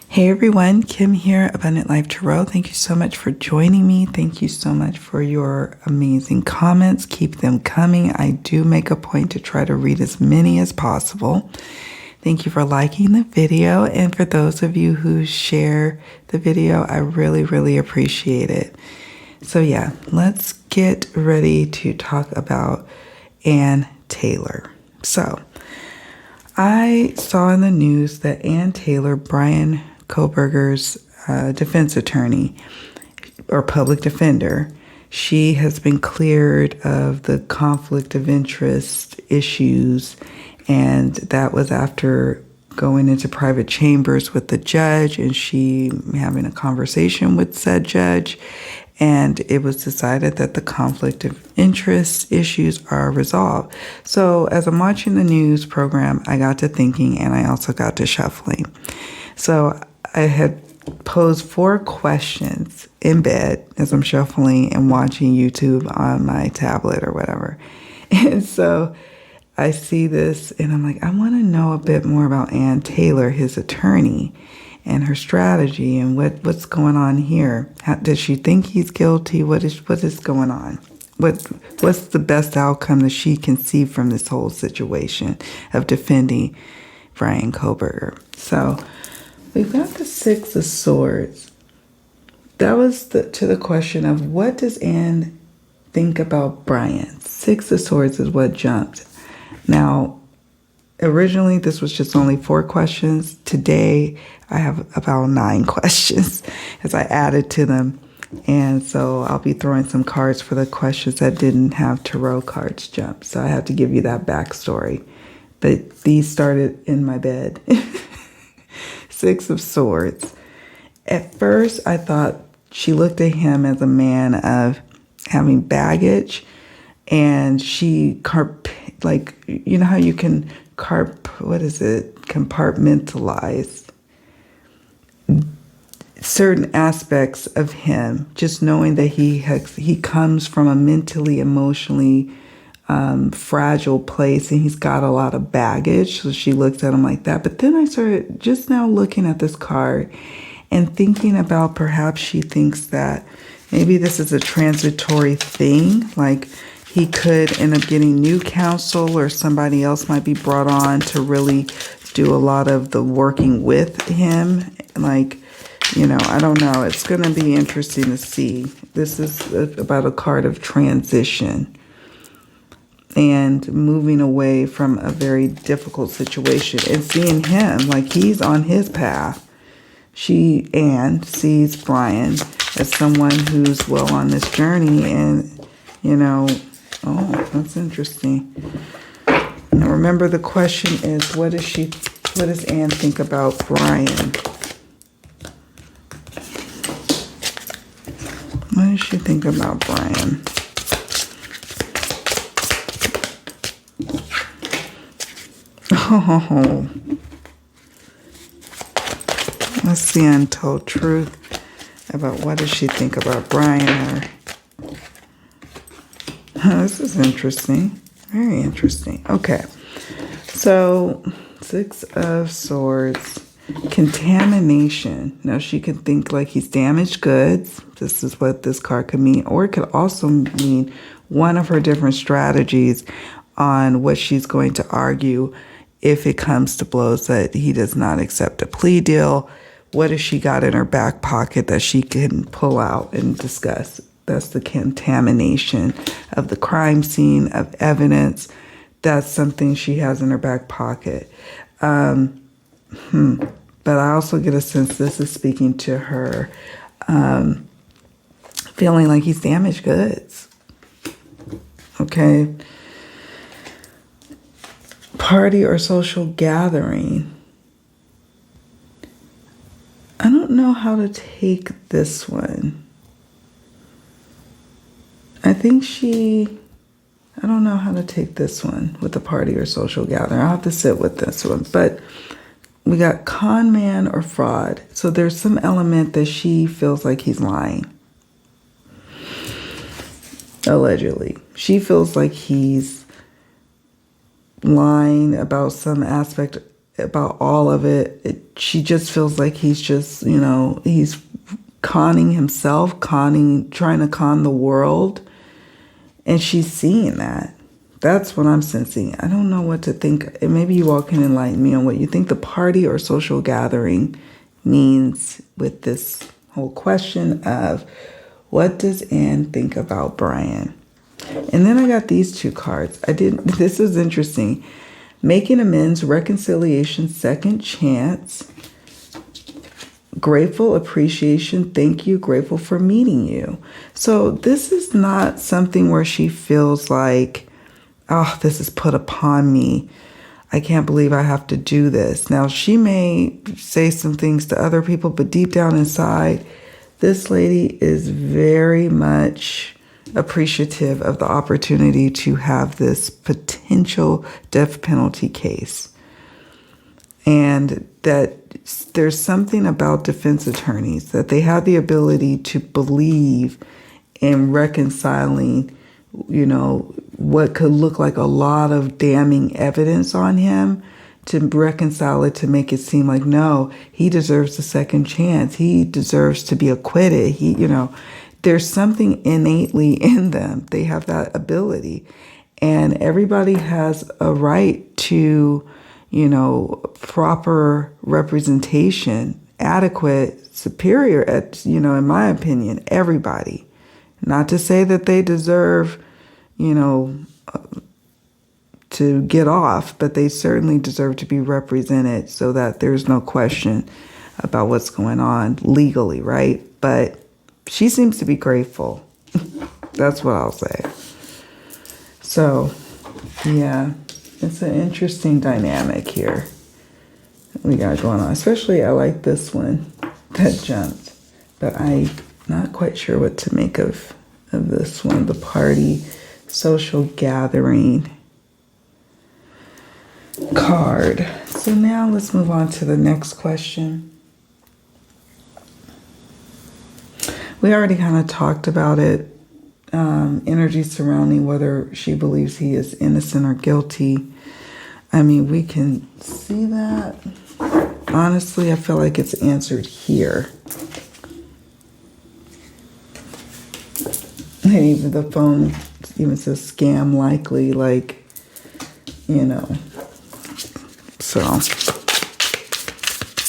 Hey everyone, Kim here, Abundant Life Tarot. Thank you so much for joining me. Thank you so much for your amazing comments. Keep them coming. I do make a point to try to read as many as possible. Thank you for liking the video, and for those of you who share the video, I really appreciate it. So yeah, let's get ready to talk about Ann Taylor. So I saw in the news that Ann Taylor, Bryan Kohberger's defense attorney or public defender, she has been cleared of the conflict of interest issues, and that was after going into private chambers with the judge and she having a conversation with said judge, and it was decided that the conflict of interest issues are resolved. So as I'm watching the news program, I got to thinking, and I also got to shuffling. So I had posed 4 questions in bed as I'm shuffling and watching YouTube on my tablet or whatever. And so I see this and I'm like, I want to know a bit more about Ann Taylor, his attorney, and her strategy and what's going on here. Does she think he's guilty? What is going on? What's the best outcome that she can see from this whole situation of defending Bryan Kohberger? So we've got the 6 of Swords. That was to the question of what does Ann think about Bryan? 6 of Swords is what jumped. Now, originally this was just only 4 questions. Today I have about 9 questions as I added to them. And so I'll be throwing some cards for the questions that didn't have tarot cards jump. So I have to give you that backstory. But these started in my bed. 6 of Swords. At first, I thought she looked at him as a man of having baggage, and she you know how you can compartmentalize certain aspects of him, just knowing that he comes from a mentally, emotionally fragile place, and he's got a lot of baggage. So she looked at him like that. But then I started just now looking at this card and thinking about perhaps she thinks that maybe this is a transitory thing, like he could end up getting new counsel, or somebody else might be brought on to really do a lot of the working with him. Like, I don't know. It's going to be interesting to see. This is about a card of transition and moving away from a very difficult situation and seeing him like he's on his path. Ann sees Bryan as someone who's well on this journey, and that's interesting. Now remember, the question is, what does Ann think about Bryan? What does she think about Bryan? Oh, let's the untold truth about what does she think about Bryan. This is interesting. Very interesting. Okay. So 6 of Swords. Contamination. Now she could think like he's damaged goods. This is what this card could mean. Or it could also mean one of her different strategies on what she's going to argue if it comes to blows, that he does not accept a plea deal. What has she got in her back pocket that she can pull out and discuss? That's the contamination of the crime scene, of evidence. That's something she has in her back pocket. But I also get a sense this is speaking to her feeling like he's damaged goods. Okay. Party or social gathering. I don't know how to take this one. I don't know how to take this one with the party or social gathering. I'll have to sit with this one. But we got con man or fraud. So there's some element that she feels like he's lying. Allegedly. She feels like he's lying about some aspect about all of it. She just feels like he's just, he's conning himself, trying to con the world. And she's seeing that. That's what I'm sensing. I don't know what to think. And maybe you all can enlighten me on what you think the party or social gathering means with this whole question of what does Anne think about Bryan? And then I got these two cards. This is interesting. Making amends, reconciliation, second chance, grateful, appreciation, thank you, grateful for meeting you. So this is not something where she feels like, oh, this is put upon me. I can't believe I have to do this. Now, she may say some things to other people, but deep down inside, this lady is very much appreciative of the opportunity to have this potential death penalty case. And that there's something about defense attorneys, that they have the ability to believe in reconciling, what could look like a lot of damning evidence on him, to reconcile it, to make it seem like, no, he deserves a second chance. He deserves to be acquitted. There's something innately in them. They have that ability. And everybody has a right to, proper representation, adequate, superior, in my opinion, everybody. Not to say that they deserve, to get off, but they certainly deserve to be represented so that there's no question about what's going on legally, right? But she seems to be grateful. That's what I'll say. So, yeah, it's an interesting dynamic here we got going on. Especially, I like this one that jumped, but I'm not quite sure what to make of this one. The party, social gathering card. So now let's move on to the next question. We already kind of talked about it. Energy surrounding whether she believes he is innocent or guilty. I mean, we can see that. Honestly, I feel like it's answered here. And even the phone even says scam likely, So,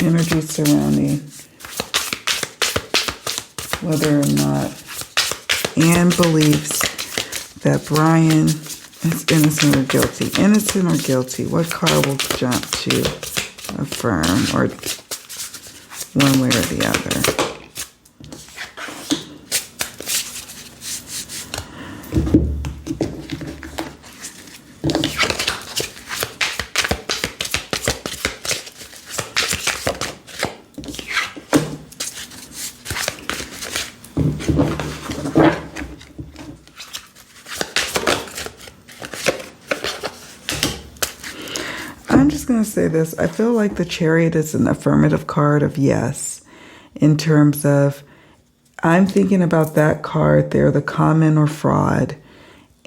energy surrounding whether or not Anne believes that Bryan is innocent or guilty. Innocent or guilty? What card will jump to affirm or one way or the other? I'm just going to say this. I feel like the Chariot is an affirmative card of yes, in terms of I'm thinking about that card there, the common or fraud.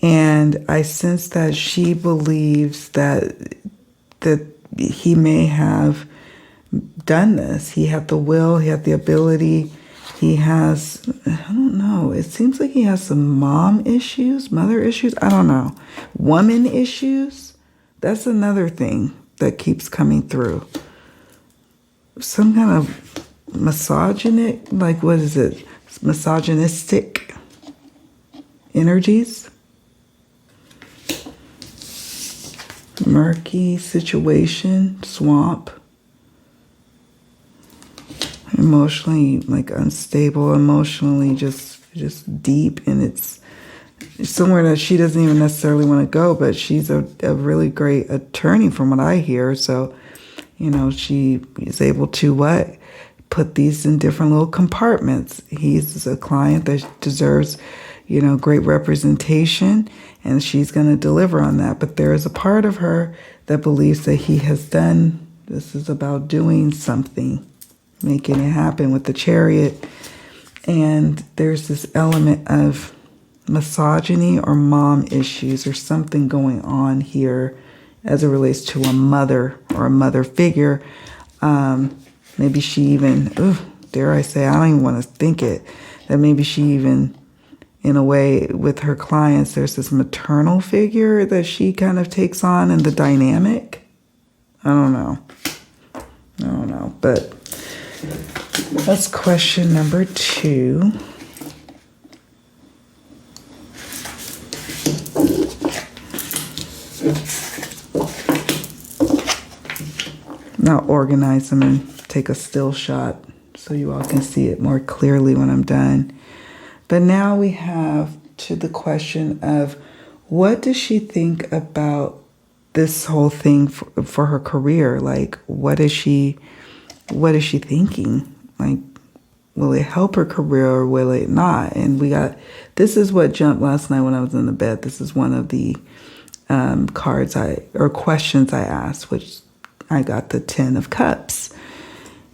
And I sense that she believes that he may have done this. He had the will, he had the ability. He has, I don't know, it seems like he has some mom issues, mother issues. I don't know. Woman issues. That's another thing that keeps coming through. Some kind of misogynic, what is it? Misogynistic energies. Murky situation, swamp. Emotionally, unstable, emotionally just deep, and it's somewhere that she doesn't even necessarily want to go, but she's a really great attorney from what I hear. So, she is able to put these in different little compartments. He's a client that deserves, great representation, and she's going to deliver on that. But there is a part of her that believes that he has done, this is about doing something, making it happen with the Chariot. And there's this element of misogyny or mom issues or something going on here as it relates to a mother or a mother figure. Maybe she even, dare I say, I don't even want to think it, that maybe she even, in a way, with her clients, there's this maternal figure that she kind of takes on in the dynamic. I don't know. But that's question number 2. Now organize them and take a still shot so you all can see it more clearly when I'm done. But now we have to the question of, what does she think about this whole thing for her career? Like, what is she thinking? Like, will it help her career or will it not? And this is what jumped last night when I was in the bed. This is one of the questions I asked, which I got the 10 of Cups.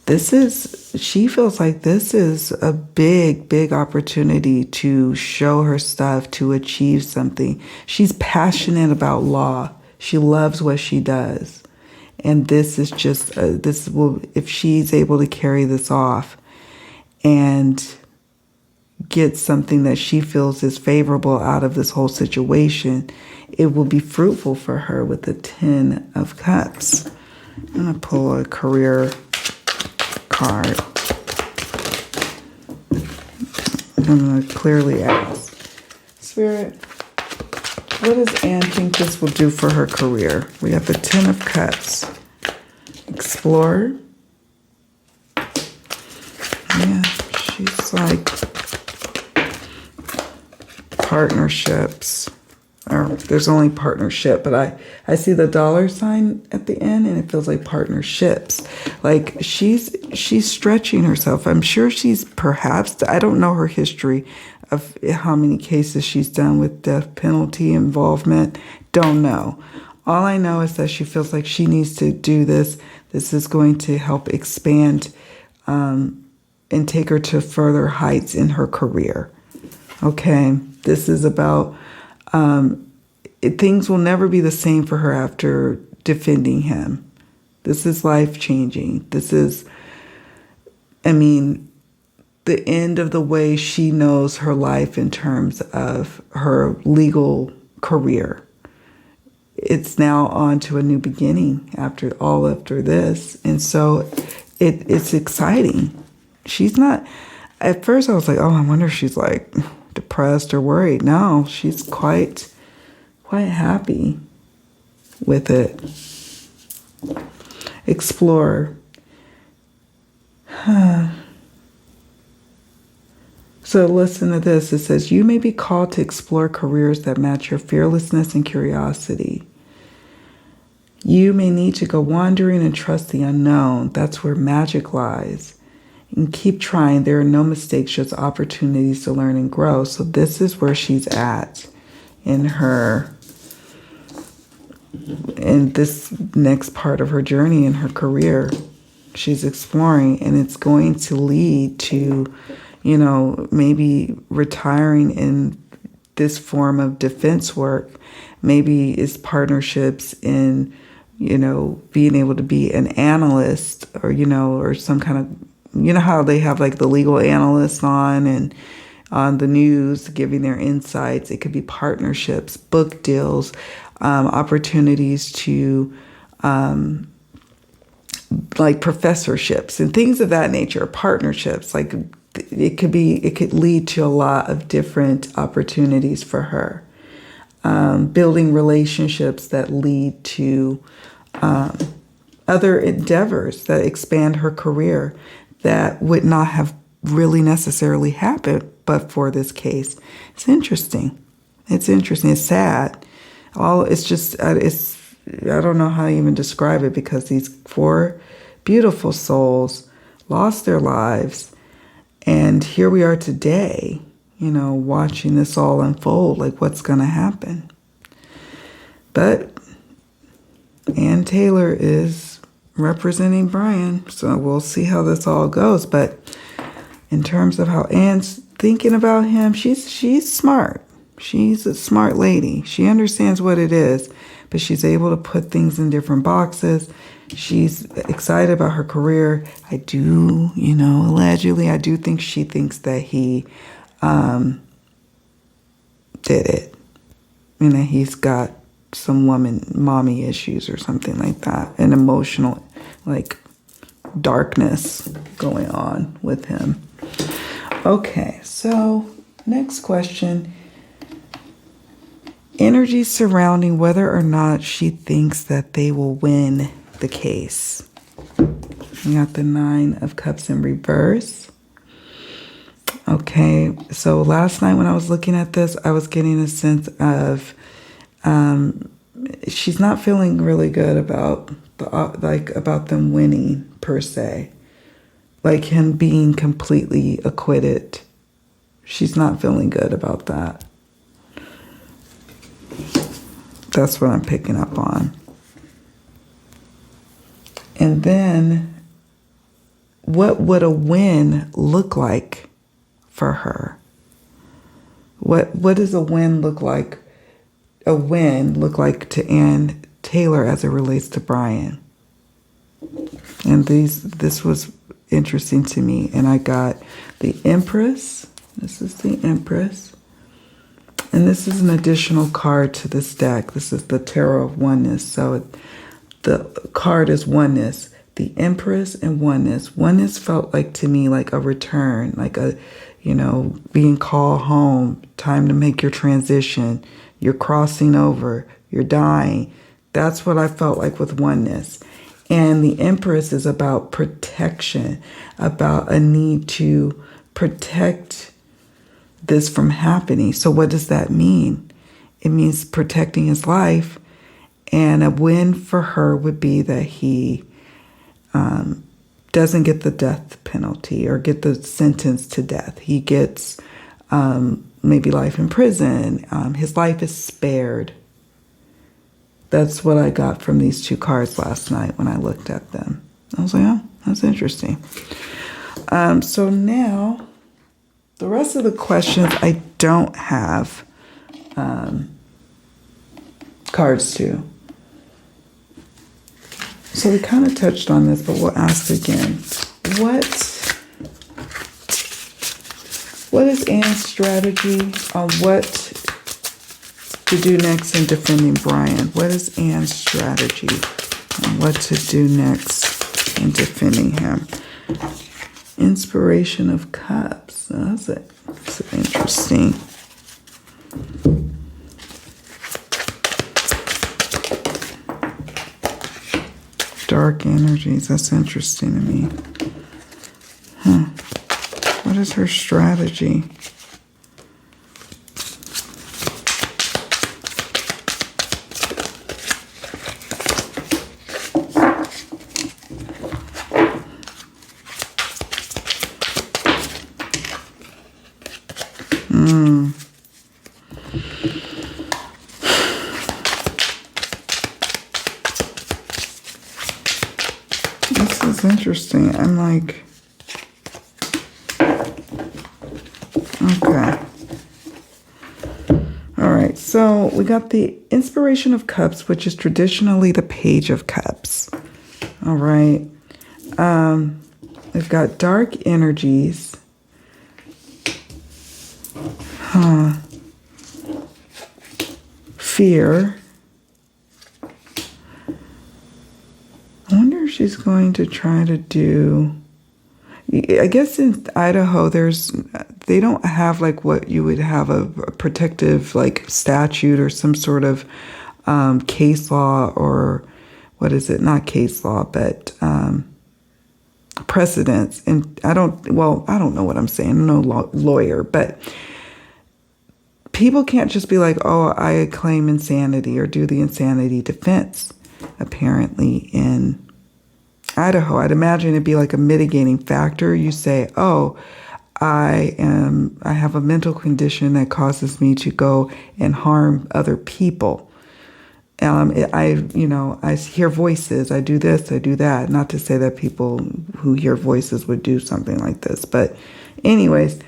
She feels like this is a big, big opportunity to show her stuff, to achieve something. She's passionate about law. She loves what she does. And this is just, if she's able to carry this off and get something that she feels is favorable out of this whole situation, it will be fruitful for her with the 10 of Cups. I'm going to pull a career card. I'm going to clearly ask, Spirit, what does Anne think this will do for her career? We have the 10 of Cups. Explore. Yeah, she's like partnerships. Or there's only partnership, but I see the $sign at the end, and it feels like partnerships. Like she's stretching herself. I'm sure she's perhaps, I don't know her history of how many cases she's done with death penalty involvement. Don't know. All I know is that she feels like she needs to do this. This is going to help expand and take her to further heights in her career. Okay, this is about things will never be the same for her after defending him. This is life-changing. This is, the end of the way she knows her life in terms of her legal career. It's now on to a new beginning after this. And so it's exciting. She's not, at first I was like, I wonder if she's like depressed or worried. No, she's quite happy with it. Explore. So listen to this. It says, you may be called to explore careers that match your fearlessness and curiosity. You may need to go wandering and trust the unknown. That's where magic lies. And keep trying. There are no mistakes, just opportunities to learn and grow. So this is where she's at in this next part of her journey in her career. She's exploring, and it's going to lead to, maybe retiring in this form of defense work. Maybe it's partnerships in, being able to be an analyst or some kind of, how they have like the legal analysts on the news giving their insights. It could be partnerships, book deals, opportunities to like professorships and things of that nature, partnerships. Like it could lead to a lot of different opportunities for her. Building relationships that lead to other endeavors that expand her career that would not have really necessarily happened but for this case. It's interesting. It's sad. I don't know how to even describe it, because these 4 beautiful souls lost their lives, and here we are today, watching this all unfold, like what's going to happen. But Ann Taylor is representing Bryan, so we'll see how this all goes. But in terms of how Ann's thinking about him, she's smart. She's a smart lady. She understands what it is, but she's able to put things in different boxes. She's excited about her career. I do, allegedly, I do think she thinks that he did it. That he's got some mommy issues or something like that. An emotional, darkness going on with him. Okay, so next question. Energy surrounding whether or not she thinks that they will win the case. We got the 9 of Cups in reverse. Okay, so last night when I was looking at this, I was getting a sense of she's not feeling really good about about them winning per se. Like him being completely acquitted. She's not feeling good about that. That's what I'm picking up on. And then, what would a win look like for her? What does a win look like? A win look like to Ann Taylor as it relates to Bryan? And this was interesting to me. And I got the Empress. This is the Empress. And this is an additional card to this deck. This is the Tarot of Oneness. So the card is Oneness. The Empress and Oneness. Oneness felt like to me like a return, like a, being called home, time to make your transition. You're crossing over. You're dying. That's what I felt like with Oneness. And the Empress is about protection, about a need to protect this from happening. So what does that mean? It means protecting his life. And a win for her would be that he doesn't get the death penalty or get the sentence to death. He gets maybe life in prison. His life is spared. That's what I got from these 2 cards last night when I looked at them. I was like, oh, that's interesting. So now, the rest of the questions I don't have cards to. So we kind of touched on this, but we'll ask again. What is Ann's strategy on what to do next in defending Bryan? What is Ann's strategy on what to do next in defending him? Inspiration of Cups. That's interesting. Dark energies. That's interesting to me. What is her strategy? This is interesting. I'm like, okay. All right. So we got the Inspiration of Cups, which is traditionally the Page of Cups. All right. We've got dark energies. Fear. I wonder if she's going to try to do, I guess in Idaho, they don't have like what you would have a protective like statute or some sort of case law, or what is it? Not case law, but precedents. And I don't know what I'm saying. I'm no lawyer, but people can't just be like, oh, I claim insanity or do the insanity defense. Apparently in Idaho, I'd imagine it'd be like a mitigating factor. You say, oh, I have a mental condition that causes me to go and harm other people. I hear voices. I do this, I do that. Not to say that people who hear voices would do something like this. But anyways,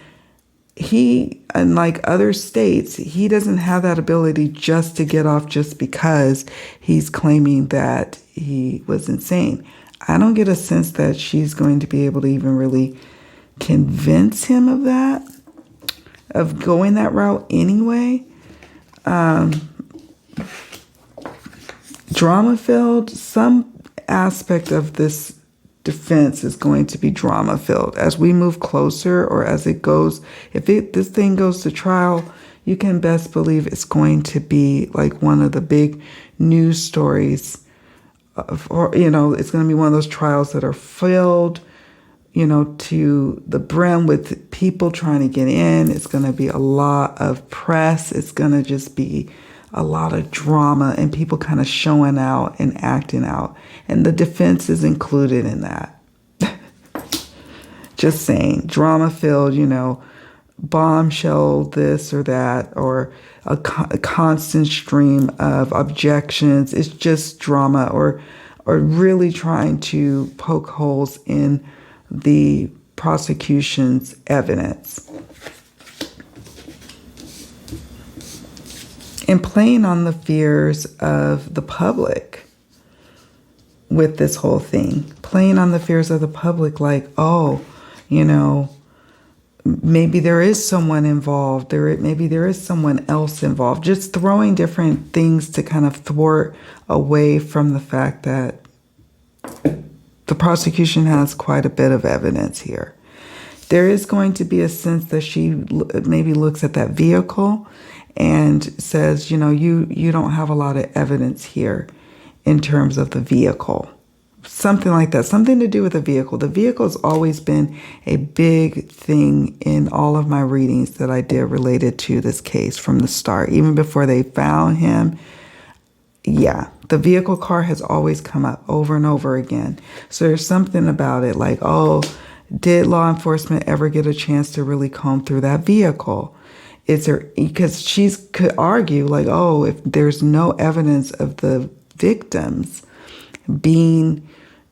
he, unlike other states, he doesn't have that ability just to get off just because he's claiming that he was insane. I don't get a sense that she's going to be able to even really convince him of that, of going that route anyway. Drama-filled, some aspect of this defense is going to be drama-filled. As we move closer, or as it goes, if this thing goes to trial, you can best believe it's going to be like one of the big news stories. Or, it's going to be one of those trials that are filled, to the brim with people trying to get in. It's going to be a lot of press. It's going to just be a lot of drama and people kind of showing out and acting out. And the defense is included in that. Just saying, drama-filled, bombshell this or that, or a constant stream of objections. It's just drama, or really trying to poke holes in the prosecution's evidence. And playing on the fears of the public with this whole thing. Playing on the fears of the public, like, maybe there is someone involved. Maybe there is someone else involved. Just throwing different things to kind of thwart away from the fact that the prosecution has quite a bit of evidence here. There is going to be a sense that she maybe looks at that vehicle and says, you don't have a lot of evidence here in terms of the vehicle. Something like that. Something to do with the vehicle. The vehicle has always been a big thing in all of my readings that I did related to this case from the start. Even before they found him. Yeah, the vehicle car has always come up over and over again. So there's something about it like, did law enforcement ever get a chance to really comb through that vehicle? Is there, because she could argue like, if there's no evidence of the victims being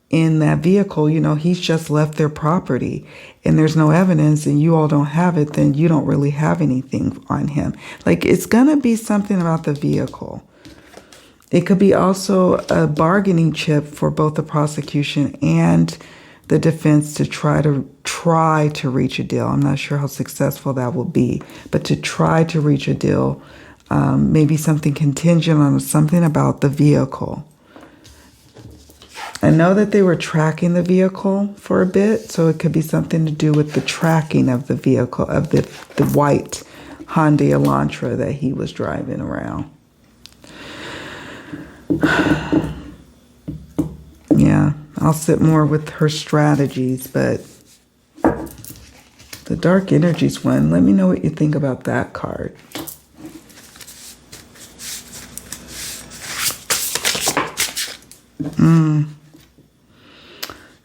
in that vehicle, he's just left their property and there's no evidence and you all don't have it, then you don't really have anything on him. Like, it's going to be something about the vehicle. It could be also a bargaining chip for both the prosecution and the defense to try to reach a deal. I'm not sure how successful that will be, but to try to reach a deal, maybe something contingent on something about the vehicle. I know that they were tracking the vehicle for a bit, so it could be something to do with the tracking of the vehicle, of the white Hyundai Elantra that he was driving around. Yeah, I'll sit more with her strategies, but the Dark Energies one, let me know what you think about that card.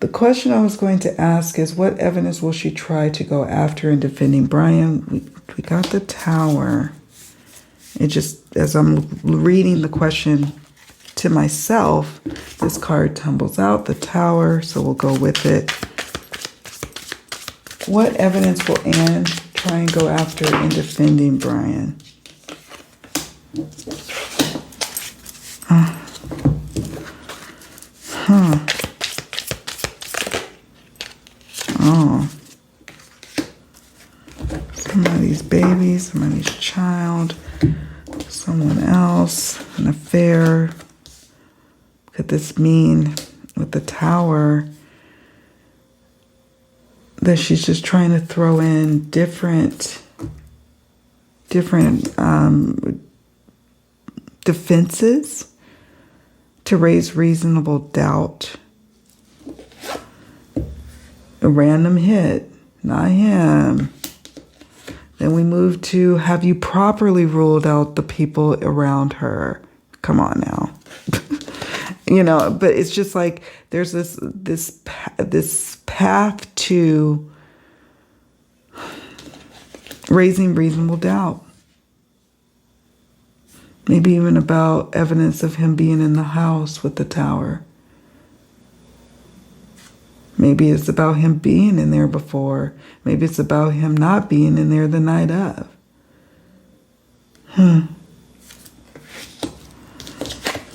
The question I was going to ask is, what evidence will she try to go after in defending Bryan? We got the Tower. It just, as I'm reading the question to myself, this card tumbles out, the Tower, so we'll go with it. What evidence will Anne try and go after in defending Bryan? Somebody's baby, somebody's child, someone else, an affair. What could this mean with the Tower? That she's just trying to throw in different defenses to raise reasonable doubt. A random hit, not him. Then we move to, have you properly ruled out the people around her? Come on now. But it's just like there's this path to raising reasonable doubt. Maybe even about evidence of him being in the house with the Tower. Maybe it's about him being in there before. Maybe it's about him not being in there the night of. I'm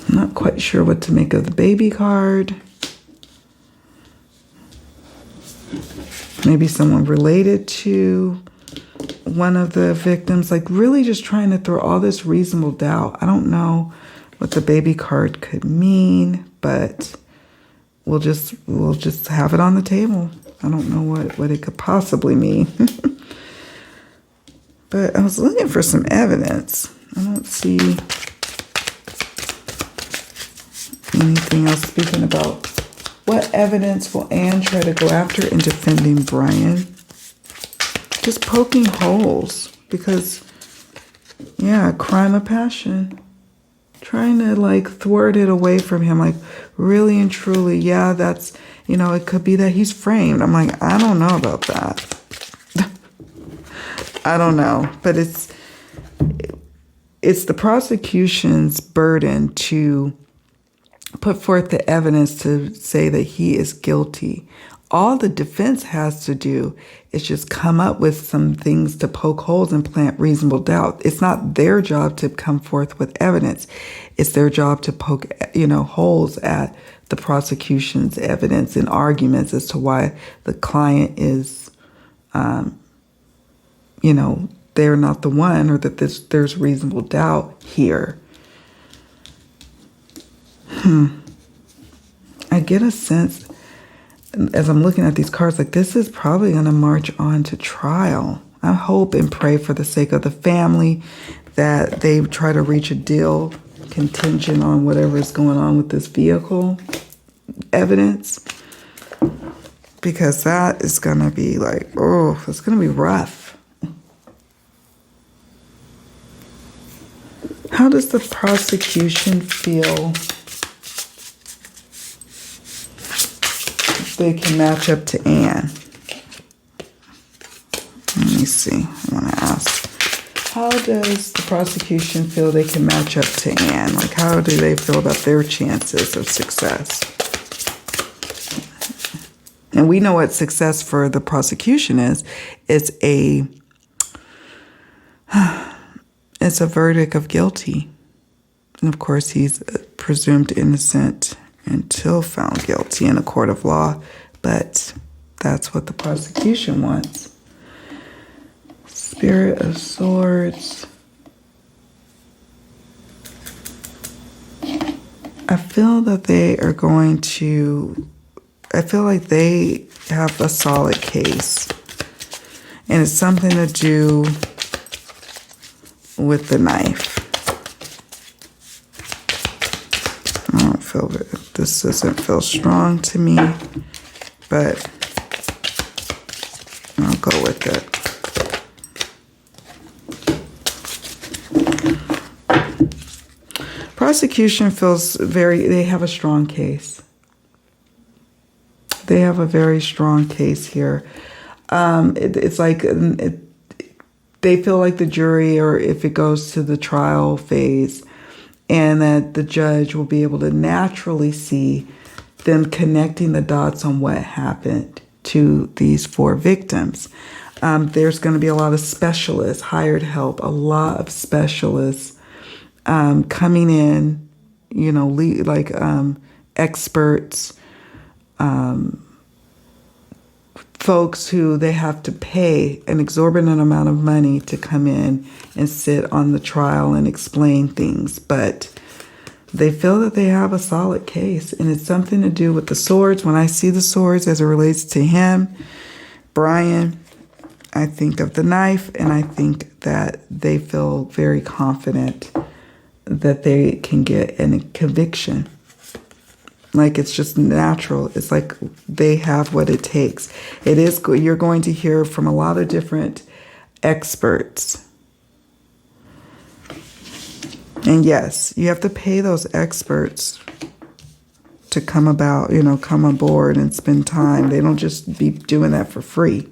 not quite sure what to make of the baby card. Maybe someone related to one of the victims, like really just trying to throw all this reasonable doubt. I don't know what the baby card could mean, but we'll just have it on the table. I don't know what it could possibly mean. But I was looking for some evidence. I don't see anything else speaking about what evidence will Anne try to go after in defending Bryan. Just poking holes because, yeah, crime of passion. Trying to like thwart it away from him, like really and truly, yeah, that's, it could be that he's framed. I'm like, I don't know about that. I don't know, but it's the prosecution's burden to put forth the evidence to say that he is guilty. All the defense has to do is just come up with some things to poke holes and plant reasonable doubt. It's not their job to come forth with evidence. It's their job to poke, holes at the prosecution's evidence and arguments as to why the client is, they're not the one, or that there's reasonable doubt here. I get a sense, as I'm looking at these cards, like this is probably going to march on to trial. I hope and pray for the sake of the family that they try to reach a deal contingent on whatever is going on with this vehicle evidence. Because that is going to be like, it's going to be rough. How does the prosecution feel they can match up to Anne? Let me see. I want to ask. How does the prosecution feel they can match up to Anne? Like, how do they feel about their chances of success? And we know what success for the prosecution is. It's a verdict of guilty. And of course, he's presumed innocent until found guilty in a court of law. But that's what the prosecution wants. Spirit of Swords. I feel that they are going to... I feel like they have a solid case. And it's something to do with the knife. I don't feel it. This doesn't feel strong to me, but I'll go with it. Prosecution feels they have a strong case. They have a very strong case here. It's like they feel like the jury, or if it goes to the trial phase, and that the judge will be able to naturally see them connecting the dots on what happened to these 4 victims. There's going to be a lot of specialists, hired help, a lot of specialists coming in, experts, folks who they have to pay an exorbitant amount of money to come in and sit on the trial and explain things. But they feel that they have a solid case, and it's something to do with the swords. When I see the swords as it relates to him, Bryan, I think of the knife, and I think that they feel very confident that they can get a conviction. Like, it's just natural. It's like they have what it takes. You're going to hear from a lot of different experts. And yes, you have to pay those experts to come on board and spend time. They don't just be doing that for free.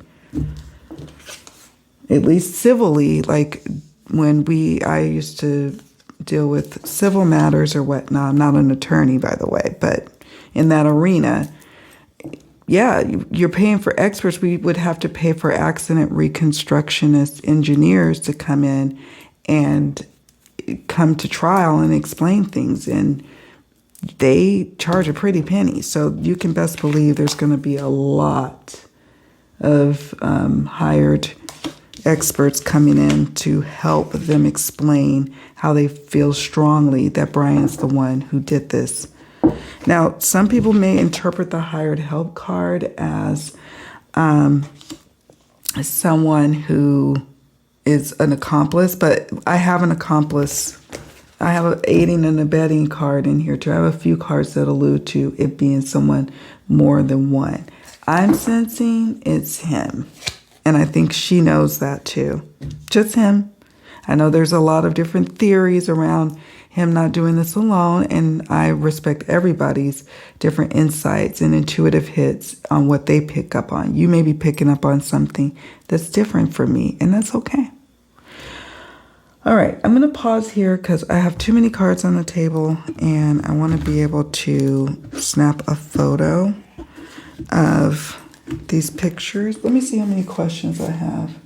At least civilly, like when I used to deal with civil matters or whatnot. I'm not an attorney, by the way, but in that arena, yeah, you're paying for experts. We would have to pay for accident reconstructionist engineers to come in and come to trial and explain things. And they charge a pretty penny. So you can best believe there's going to be a lot of hired experts coming in to help them explain how they feel strongly that Bryan's the one who did this. Now, some people may interpret the hired help card as someone who is an accomplice, but I have an accomplice. I have an aiding and abetting card in here too. I have a few cards that allude to it being someone more than one. I'm sensing it's him, and I think she knows that too. Just him. I know there's a lot of different theories around him not doing this alone, and I respect everybody's different insights and intuitive hits on what they pick up on. You may be picking up on something that's different from me, and that's okay. All right, I'm going to pause here because I have too many cards on the table, and I want to be able to snap a photo of these pictures. Let me see how many questions I have.